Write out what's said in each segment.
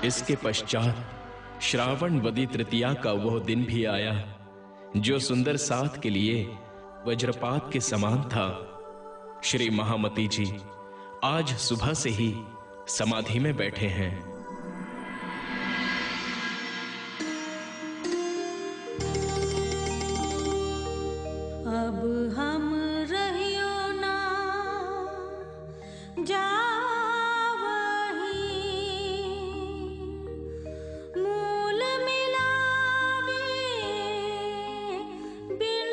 इसके पश्चात श्रावण वदी तृतीया का वह दिन भी आया जो सुंदर साथ के लिए वज्रपात के समान था। श्री महामती जी आज सुबह से ही समाधि में बैठे हैं। अब हम रहियो ना जावहीं, मूल मिलावे बिन,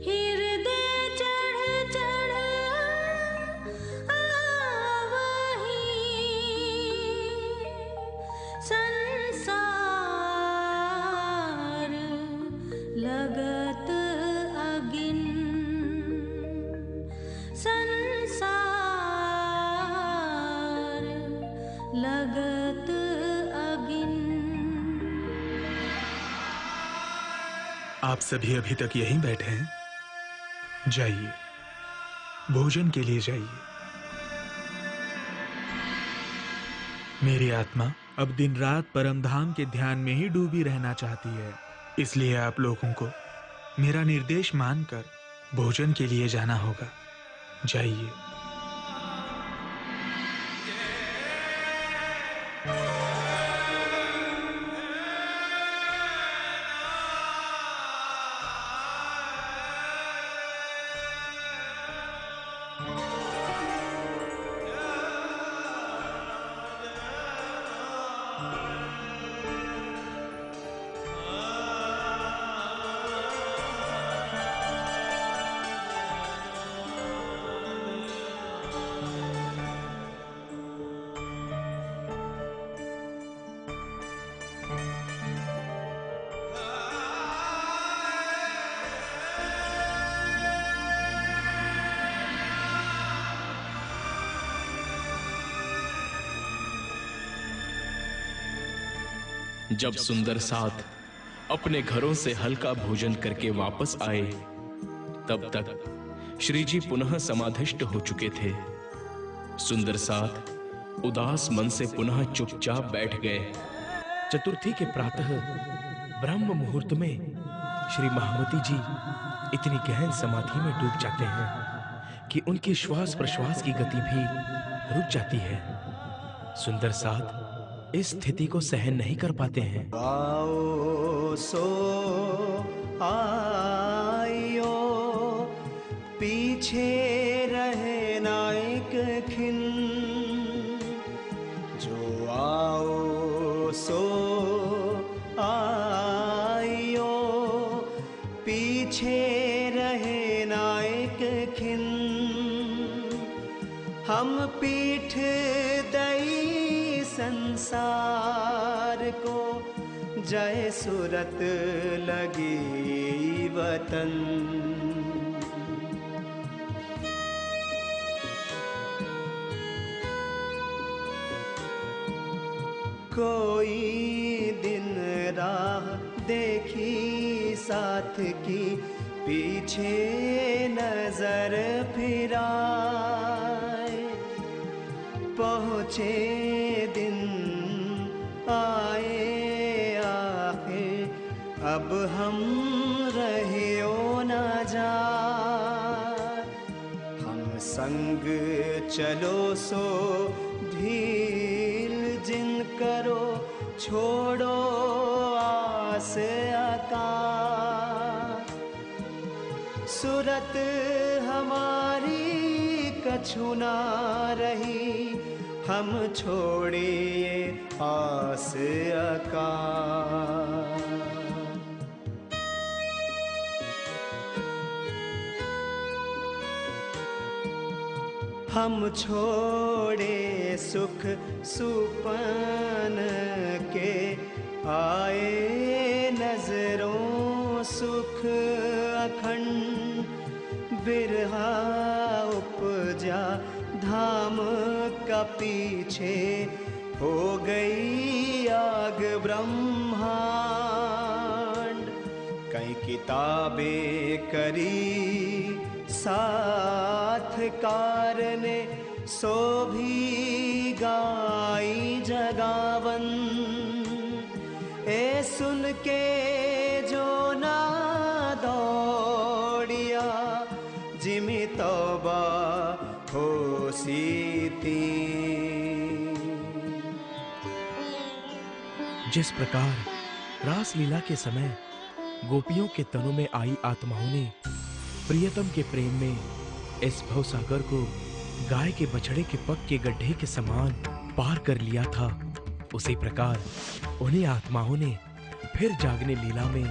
हृदय चढ़ चढ़ आवहीं, संसार लगत अगिन, संसार लगत अगिन। आप सभी अभी तक यहीं बैठे हैं? जाइए, भोजन के लिए जाइए। मेरी आत्मा अब दिन रात परमधाम के ध्यान में ही डूबी रहना चाहती है, इसलिए आप लोगों को मेरा निर्देश मानकर भोजन के लिए जाना होगा। जाइए। जब सुंदर साथ अपने घरों से हल्का भोजन करके वापस आए, तब तक श्री जी पुनः समाधिष्ट हो चुके थे। सुंदर साथ उदास मन से पुनः चुपचाप बैठ गए। चतुर्थी के प्रातः ब्रह्म मुहूर्त में श्री महामती जी इतनी गहन समाधि में डूब जाते हैं कि उनकी श्वास प्रश्वास की गति भी रुक जाती है। सुंदर साथ इस स्थिति को सहन नहीं कर पाते हैं। आओ सो आइयो, पीछे रहे ना एक खिन, जो आओ सो आइयो, पीछे रहे ना एक खिन, हम पीठ दई संसार को, जय सूरत लगी वतन। कोई दिन राह देखी साथ की, पीछे नजर फिराए, पहुँचे दिन आए आखिर, अब हम रहियो न जा, हम संग चलो सो ढील जिन करो, छोड़ो आस आका, सूरत हमारी कछु ना रही, हम छोड़िए आस आका। हम छोड़े सुख सुपन के, आए नजरों सुख अखंड, बिरहा उपजा धाम का पीछे, हो गई आग ब्रह्मांड। कई किताबें करी साथ कार ने, सो भी गाई जगावन, ए सुन के जो ना दौड़िया, जिमी तौबा हो सीती। जिस प्रकार रासलीला के समय गोपियों के तनों में आई आत्माओं ने प्रियतम के प्रेम में इस भवसागर को गाय के बछड़े के पग के गड्ढे के समान पार कर लिया था, उसी प्रकार उन्हीं आत्माओं ने फिर जागने लीला में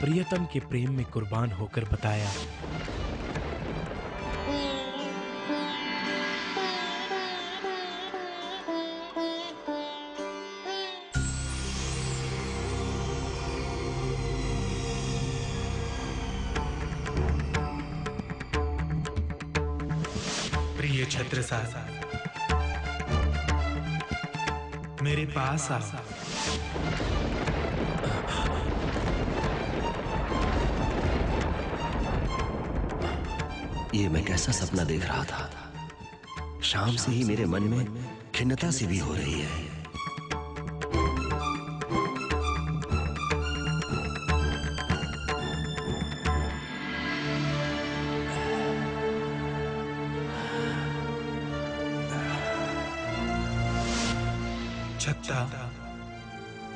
प्रियतम के प्रेम में कुर्बान होकर बताया। प्रिय छत्रसाल, मेरे पास आओ। ये मैं कैसा सपना देख रहा था? शाम से ही मेरे मन में खिन्नता सी भी हो रही है। छत्ता,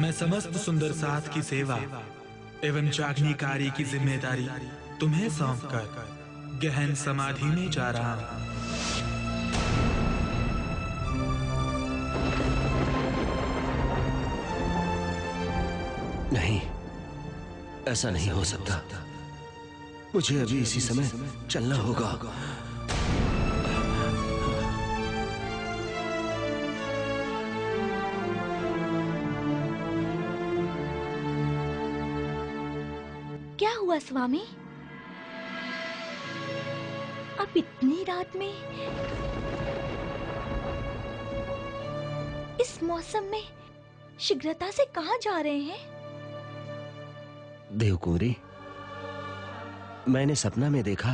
मैं समस्त सुंदर साथ की सेवा एवं चाकनी कार्य की जिम्मेदारी तुम्हें सौंपकर गहन समाधि में जा रहा हूं। नहीं, ऐसा नहीं हो सकता। मुझे अभी इसी समय चलना होगा। क्या हुआ स्वामी? आप इतनी रात में इस मौसम में शीघ्रता से कहां जा रहे हैं? देवकुंवरी, मैंने सपना में देखा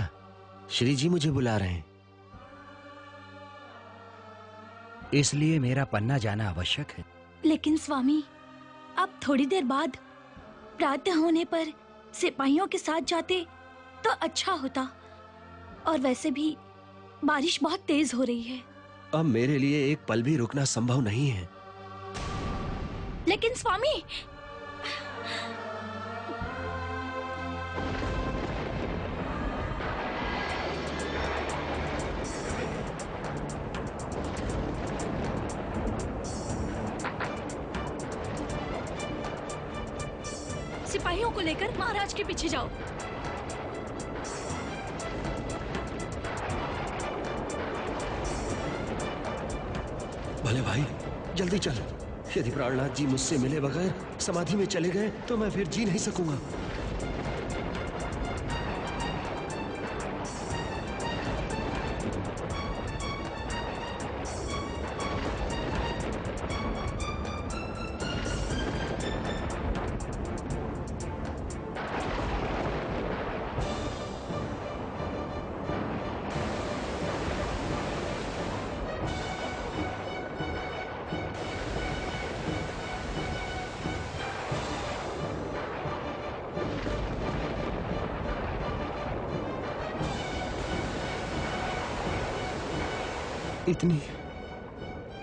श्री जी मुझे बुला रहे हैं, इसलिए मेरा पन्ना जाना आवश्यक है। लेकिन स्वामी, आप थोड़ी देर बाद प्रातः होने पर सिपाहियों के साथ जाते तो अच्छा होता, और वैसे भी बारिश बहुत तेज हो रही है। अब मेरे लिए एक पल भी रुकना संभव नहीं है। लेकिन स्वामी, सिपाहियों को लेकर महाराज के पीछे जाओ। भले भाई, जल्दी चल। यदि प्राणनाथ जी मुझसे मिले बगैर समाधि में चले गए तो मैं फिर जी नहीं सकूंगा।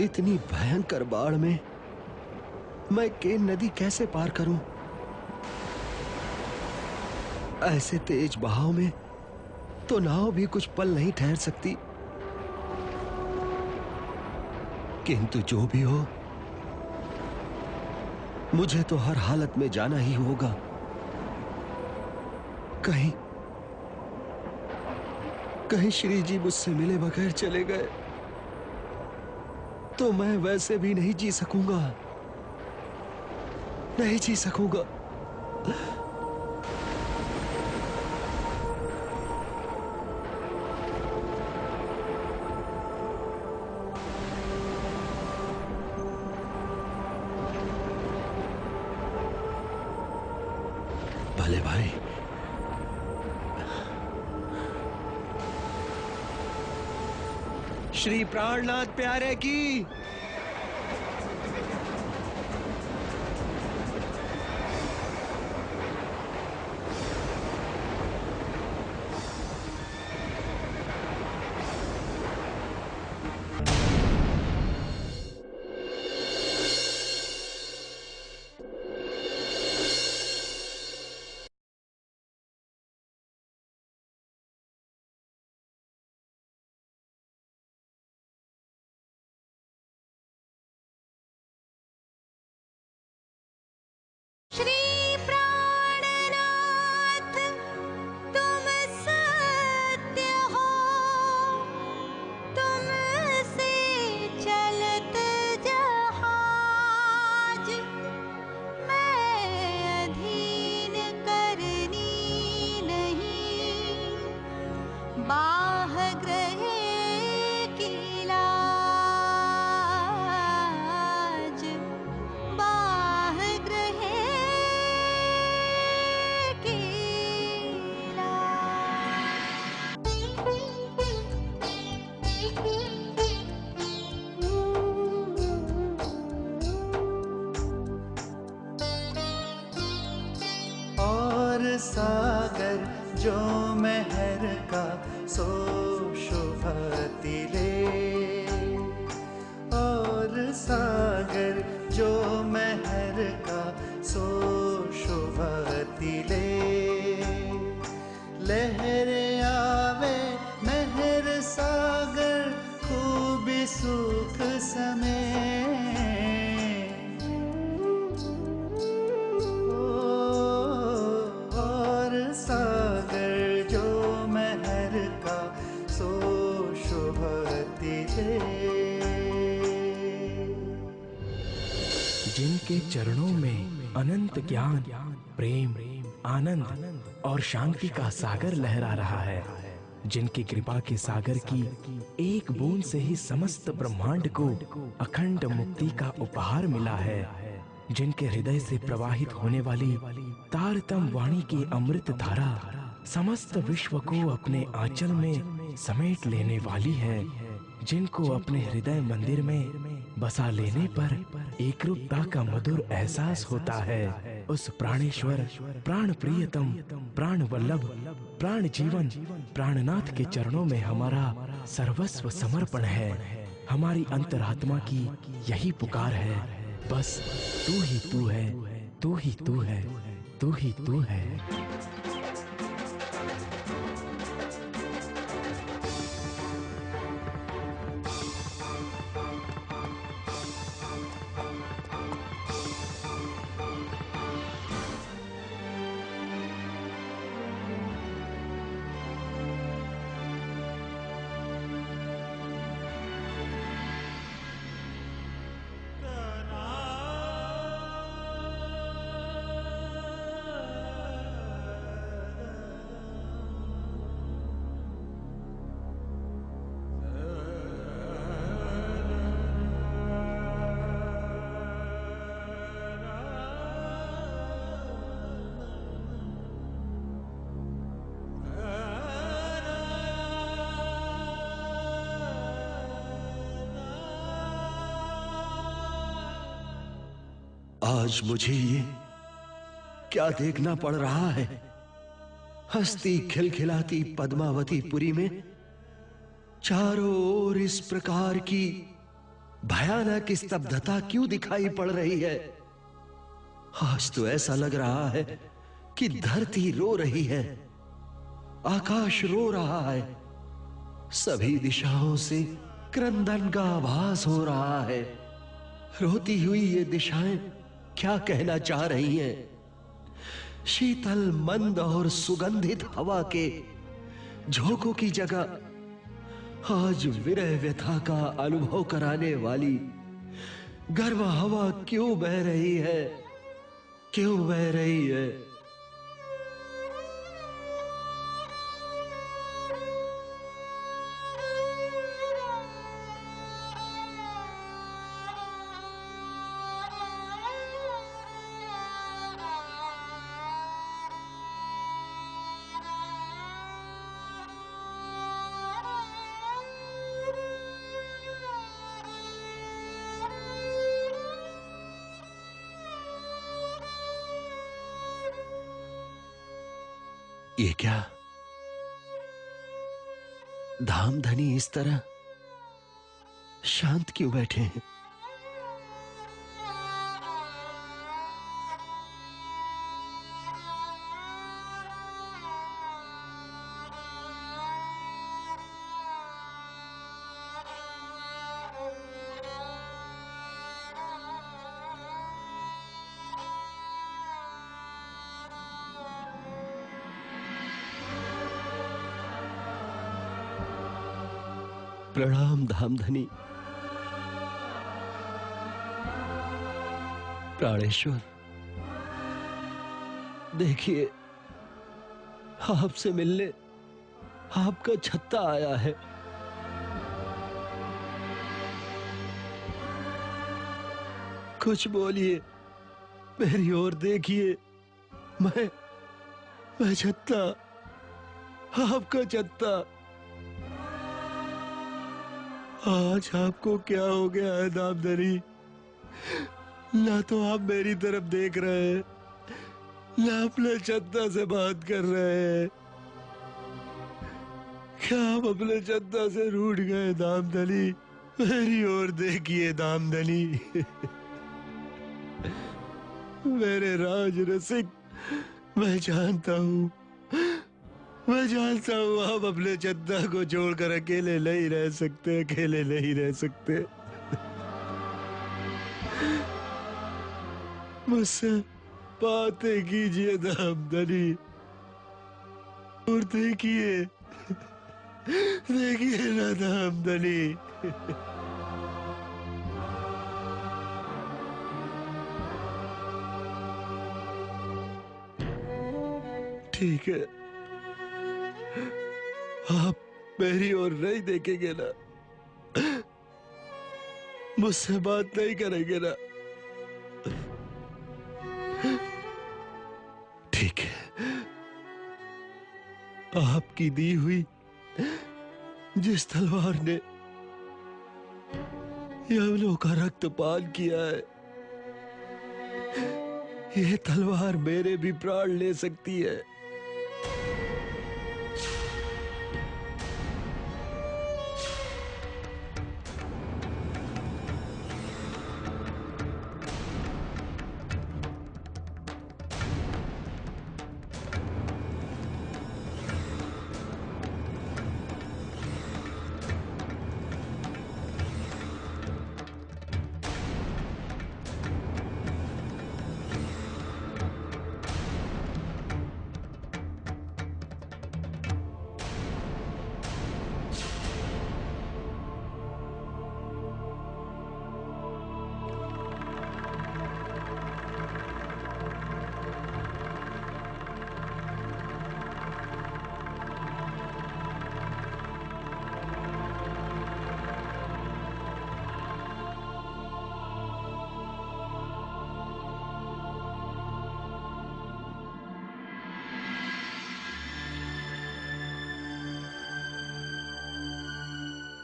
इतनी भयंकर बाढ़ में मैं केन नदी कैसे पार करूं? ऐसे तेज बहाव में तो नाव भी कुछ पल नहीं ठहर सकती। किंतु जो भी हो, मुझे तो हर हालत में जाना ही होगा। कहीं श्री जी मुझसे मिले बगैर चले गए तो मैं वैसे भी नहीं जी सकूंगा, नहीं जी सकूंगा। भले भाई, श्री प्राणनाथ प्यारे की जो मेहर का सो शुभति ले, और सागर जो मेहर का सो शुभति ले। लहर आवे मेहर सागर खूब सुख समय, और सागर जो मेहर का सो शुभति ले। जिनके चरणों में अनंत ज्ञान, प्रेम, आनंद और शांति का सागर लहरा रहा है, जिनकी कृपा के सागर की एक बूंद से ही समस्त ब्रह्मांड को अखंड मुक्ति का उपहार मिला है, जिनके हृदय से प्रवाहित होने वाली तारतम वाणी की अमृत धारा समस्त विश्व को अपने आंचल में समेट लेने वाली है, जिनको अपने हृदय मंदिर में बसा लेने पर एकरूपता का मधुर एहसास होता है, उस प्राणेश्वर, प्राण प्रियतम, प्राण वल्लभ, प्राण जीवन, प्राणनाथ के चरणों में हमारा सर्वस्व समर्पण है। हमारी अंतरात्मा की यही पुकार है, बस तू ही तू है, तू ही तू है, तू ही तू है। आज मुझे ये क्या देखना पड़ रहा है? हंसती खिलखिलाती पद्मावती पुरी में चारों ओर इस प्रकार की भयानक स्तब्धता क्यों दिखाई पड़ रही है? आज तो ऐसा लग रहा है कि धरती रो रही है, आकाश रो रहा है, सभी दिशाओं से क्रंदन का आभास हो रहा है। रोती हुई ये दिशाएं क्या कहना चाह रही हैं? शीतल, मंद और सुगंधित हवा के झोंकों की जगह आज विरह व्यथा का अनुभव कराने वाली गर्म हवा क्यों बह रही है? क्यों बह रही है? ये क्या धामधनी इस तरह शांत क्यों बैठे हैं? प्रणाम धामधनी। प्राणेश्वर, देखिए आपसे मिलने आपका छत्ता आया है। कुछ बोलिए, मेरी ओर देखिए। मैं छत्ता, आपका छत्ता। आज आपको क्या हो गया है दामदरी? ना तो आप मेरी तरफ देख रहे हैं, ना अपने छत्ता से बात कर रहे हैं। क्या आप अपने चद्दा से रूठ गए दामदनी? मेरी ओर देखिए दामदनी। मेरे राज रसिक, मैं जानता हूँ आप अपने चद्दा को छोड़कर अकेले नहीं रह सकते, अकेले नहीं रह सकते। मुझसे बातें कीजिए दामदनी, और देखिए, देखिए ना दामदनी। ठीक है, आप मेरी ओर नहीं देखेंगे ना, मुझसे बात नहीं करेंगे ना? ठीक है, आपकी दी हुई जिस तलवार ने यवनों का रक्तपान किया है, ये तलवार मेरे भी प्राण ले सकती है।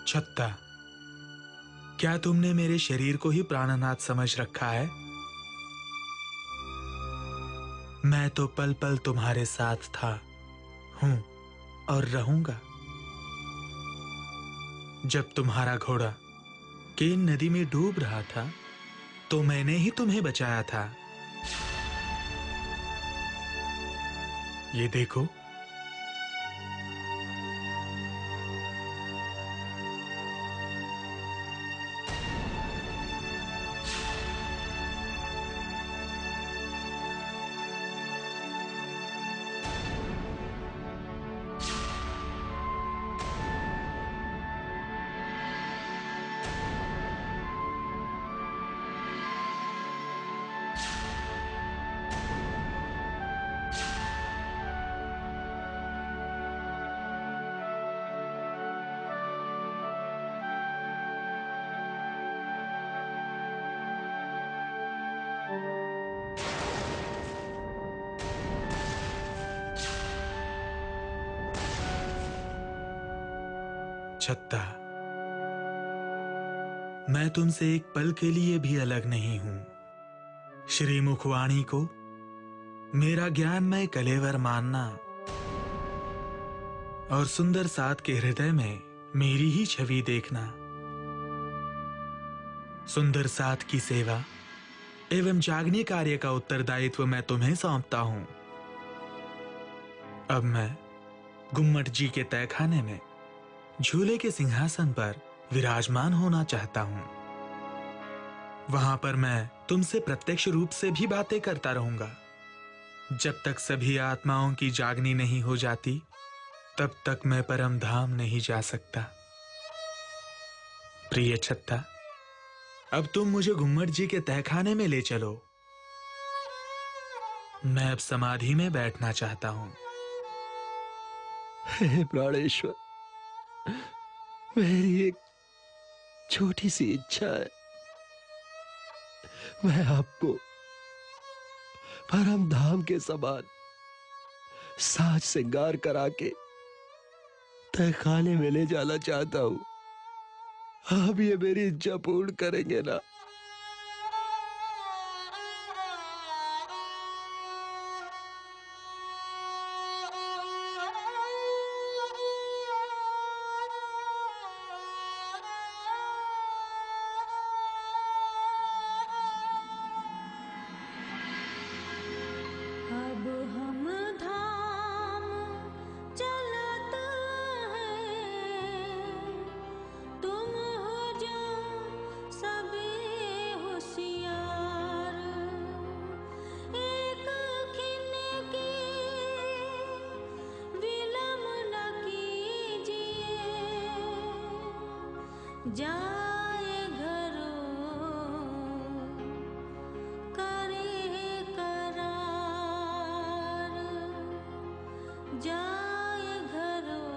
छत्ता, क्या तुमने मेरे शरीर को ही प्राणनाथ समझ रखा है? मैं तो पल पल तुम्हारे साथ था, हूं और रहूंगा। जब तुम्हारा घोड़ा केन नदी में डूब रहा था, तो मैंने ही तुम्हें बचाया था। ये देखो, छत्ता, मैं तुमसे एक पल के लिए भी अलग नहीं हूं। श्री मुखवाणी को मेरा ज्ञानमय कलेवर मानना और सुंदर साथ के हृदय में मेरी ही छवि देखना। सुंदर साथ की सेवा एवं जागने कार्य का उत्तरदायित्व मैं तुम्हें सौंपता हूं। अब मैं गुम्मट जी के तहखाने में झूले के सिंहासन पर विराजमान होना चाहता हूं। वहां पर मैं तुमसे प्रत्यक्ष रूप से भी बातें करता रहूंगा। जब तक सभी आत्माओं की जागनी नहीं हो जाती, तब तक मैं परम धाम नहीं जा सकता। प्रिय छत्ता, अब तुम मुझे गुम्मट जी के तहखाने में ले चलो। मैं अब समाधि में बैठना चाहता हूं। हे प्राणेश्वर, मेरी एक छोटी सी इच्छा है। मैं आपको परम धाम के समान साज श्रृंगार करा के तहखाने में ले जाना चाहता हूं। आप ये मेरी इच्छा पूर्ण करेंगे ना? जाए घरों करे करार, जाए घरों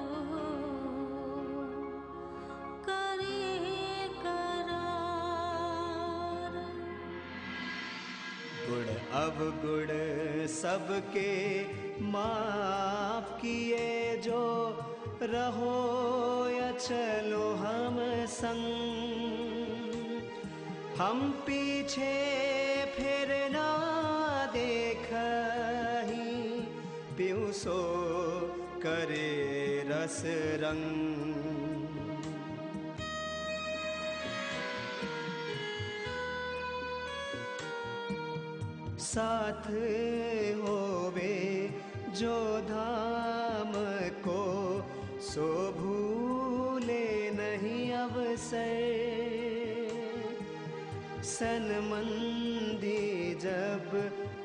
करे करार। गुड़ अब गुड़ सबके माफ किए जो रहो या चलो हम संग, हम पीछे फिर ना देखही, पीऊं सो करे रस रंग। साथ होवे जो धाम को सो भूले नहीं अवसर, सनमंदी जब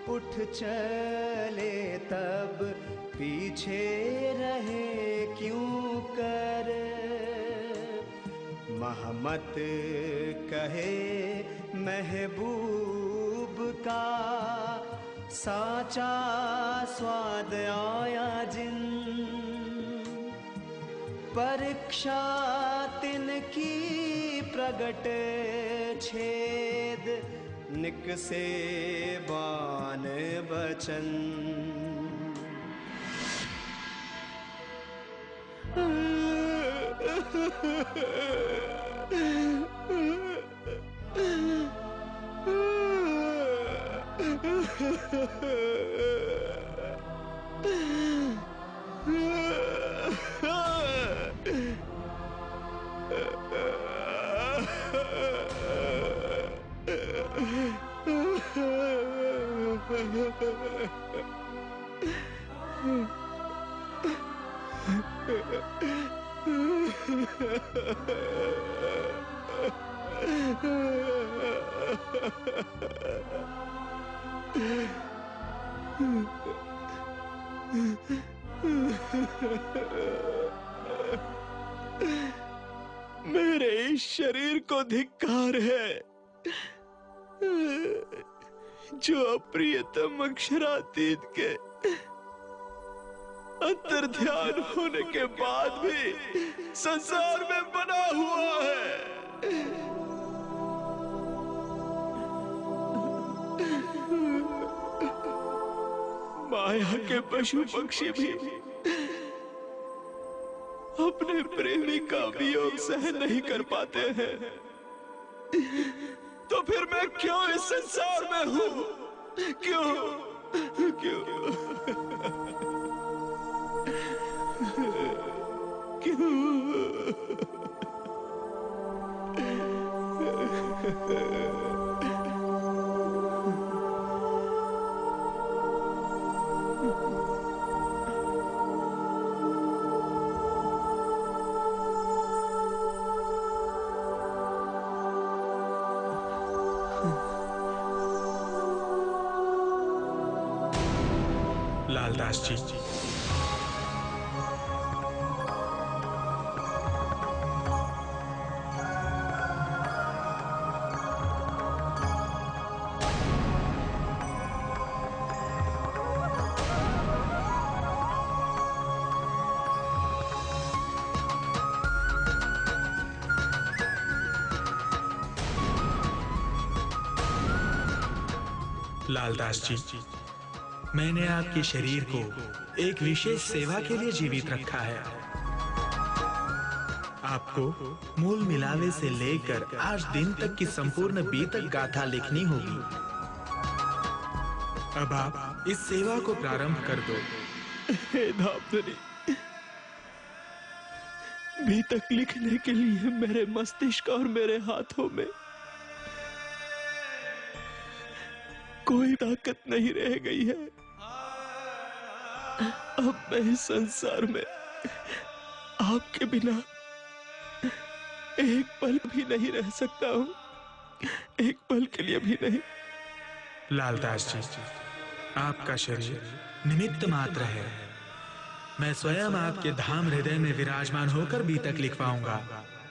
उठ चले तब पीछे रहे क्यों कर, महमत कहे महबूब का साचा स्वाद आया जिन, परीक्षा तिनकी प्रगट छेद निकसे बान बचन। मेरे इस शरीर को धिक्कार है जो अप्रियतम अक्षरातीत के अंतर्ध्यान होने के बाद भी संसार में बना हुआ है। माया के पशु पक्षी भी अपने प्रेमी का वियोग सहन नहीं कर पाते हैं, तो फिर मैं क्यों इस संसार में हूं? क्यों क्यों क्यों? लालदास जी, लालदास जी, मैंने आपके शरीर को एक विशेष सेवा के लिए जीवित रखा है। आपको मूल मिलावे से लेकर आज दिन तक की संपूर्ण बीतक गाथा लिखनी होगी। अब आप इस सेवा को प्रारंभ कर दो। हे धामधनी, बीतक लिखने के लिए मेरे मस्तिष्क और मेरे हाथों में कोई ताकत नहीं रह गई है। अब मैं इस संसार में आपके बिना एक पल भी नहीं रह सकता हूं, एक पल के लिए भी नहीं। लालदास जी, आपका शरीर निमित्त मात्र है। मैं स्वयं आपके धाम हृदय में विराजमान होकर बीतक लिखवाऊंगा।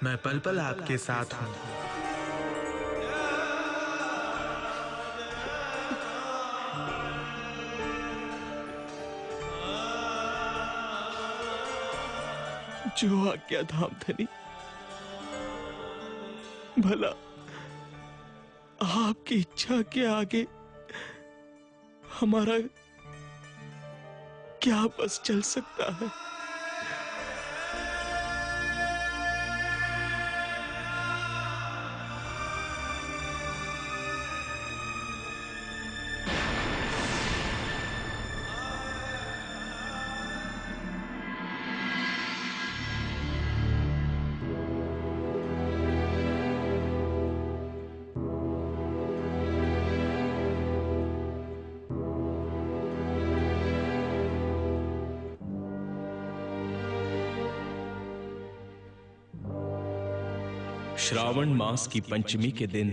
मैं पल पल आपके साथ हूँ। जो आज्ञा धामधनी, भला आपकी इच्छा के आगे हमारा क्या बस चल सकता है। श्रावण मास की पंचमी के दिन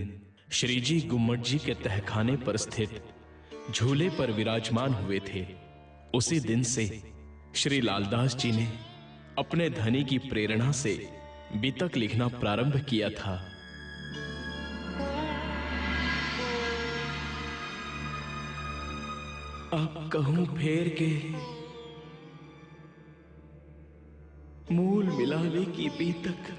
श्री जी गुम्मट जी के तहखाने पर स्थित झूले पर विराजमान हुए थे। उसी दिन से श्री लालदास जी ने अपने धनी की प्रेरणा से बीतक लिखना प्रारंभ किया था। अब कहूं फेर के मूल मिलावे की बीतक,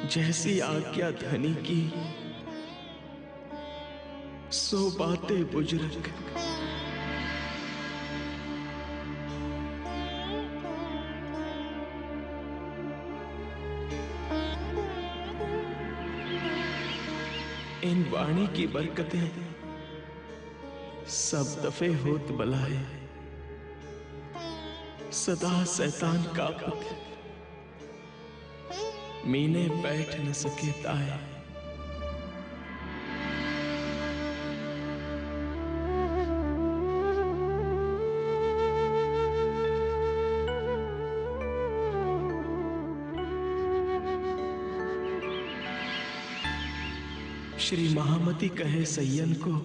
जैसी आज्ञा धनी की सो बातें बुजुर्ग। इन वाणी की बरकतें सब दफे होत बलाए, सदा शैतान का पुत्र मीने बैठ न सके ताए। श्री महामती कहे सैयन को,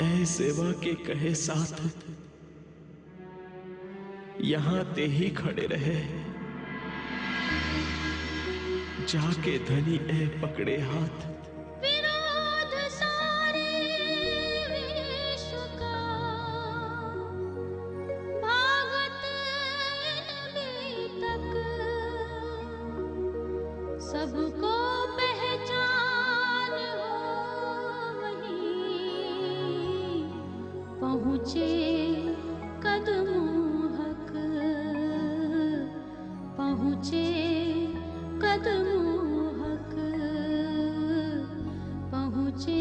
ऐ सेवा के कहे साथ यहां ते ही खड़े रहे, जाके धनी ए पकड़े हाथ। विरोध सारे विश्व का, भागत बीतक, सबको पहचान हो वहीं पहुँचे कदमों हक, पहुँचे कदमों हक, पहुँचे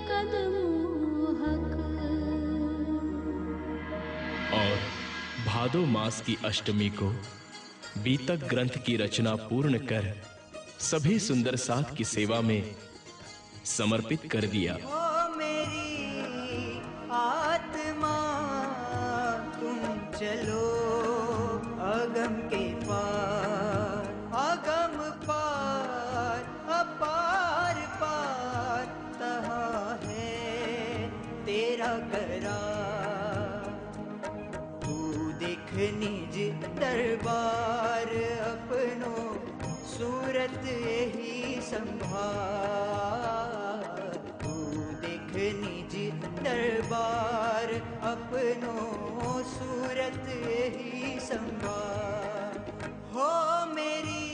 कदमों हक। और भादो मास की अष्टमी को बीतक ग्रंथ की रचना पूर्ण कर सभी सुंदर साथ की सेवा में समर्पित कर दिया। ओ मेरी आत्मा तुम चलो अगम के पार, अगम पार अपार पार, तहा है तेरा करार। तू देख निज दरबार अपनों, सूरत ही संभार। तू देख निज दरबार अपनों, सूरत ही संभार। हो मेरी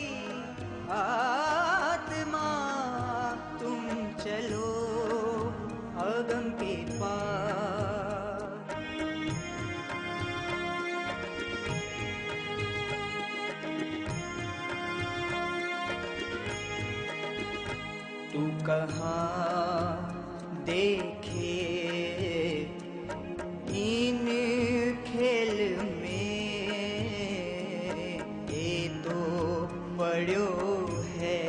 आत्मा तुम चलो अगम के पार। तू कहाँ देखे इन खेल में, ये तो पड़ो है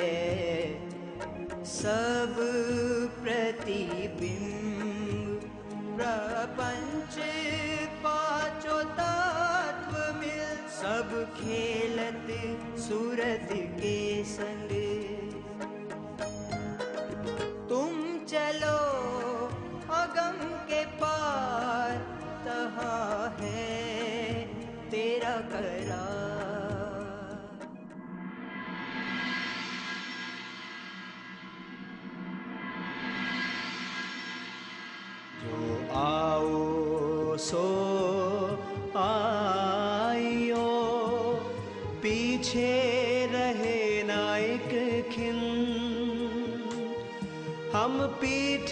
सब प्रतिबिंब। प्रपंच पांचों तत्व मिल, सब खेलत सूरत के संग। तुम चलो अगम के पार, तहा है तेरा करा। जो आओ सो आइयो, पीछे रहे ना एक खिन। हम पीठ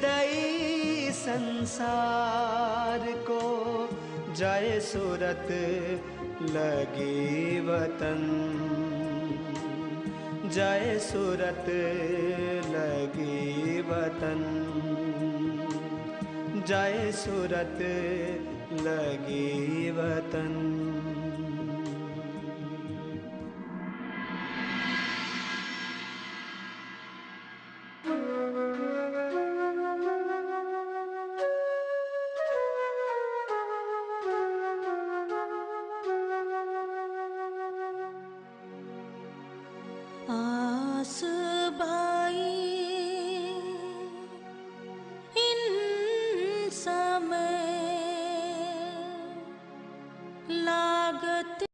दई संसार को, जय सूरत लगी वतन। जय सूरत लगी वतन। जय सूरत लगी वतन।